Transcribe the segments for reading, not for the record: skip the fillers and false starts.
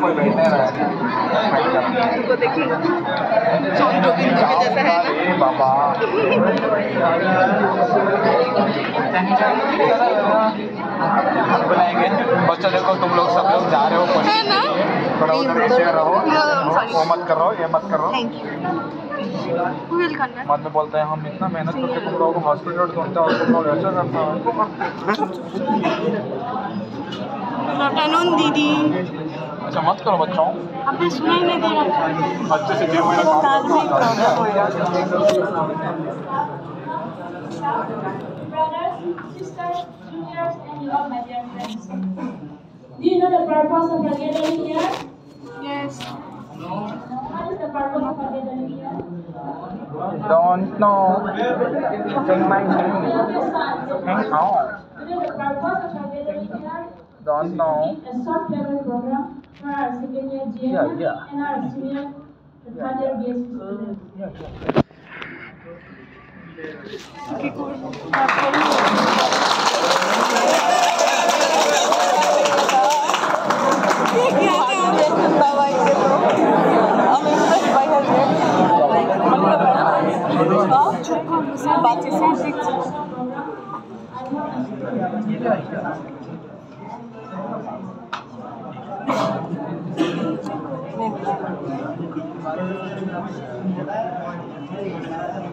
कोई बैठने रहा उनको देखिए चंद्रबिंदु के जैसा है ना बाबा बुलाएंगे बच्चों देखो तुम लोग सब लोग जा रहे हो है ना थोड़ा उधर ऐसे रहो वो मत करो ये मत करो थैंक यू बाद में बोलते हैं हम इतना मेहनत करके तुम लोगों को हॉस्पिटल ढूंढते हैं और तुम लोग ऐसा करते हो दीदी अच्छा मत करो बच्चों आपने सुना ही नहीं दे रहा अच्छे से जो मेरा Brothers, sisters, juniors, and you all my dear friends. Do you know the purpose of our gathering here? Yes. What is the purpose of our gathering here? don't know think my name hang on Do you know the purpose of our gathering here? don't know A short farewell program for our second year GM and our senior and third year BSc students.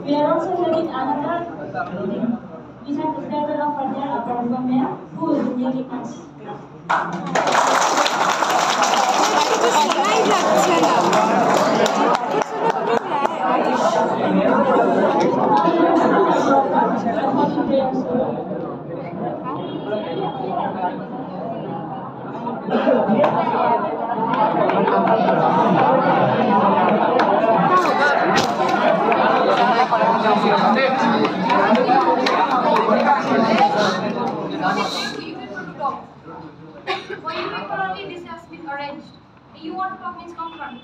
We are also having another meeting. We have the farewell of our dear Upper Mayor, who is leaving us. For you equality, this has been arranged. You want to talk means come front.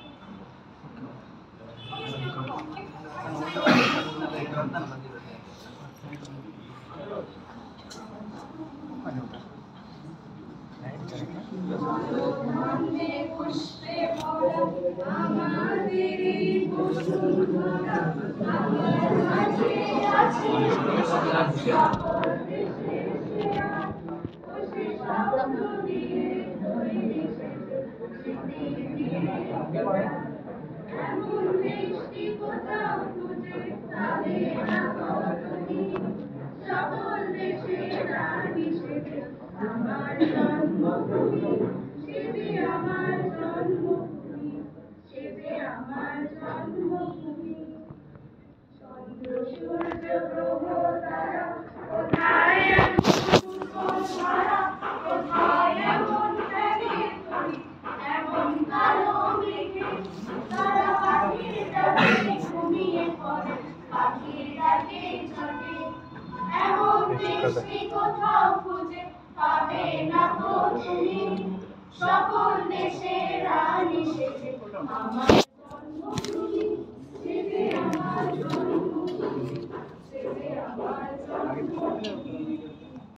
সকল দেশের রানী সেজে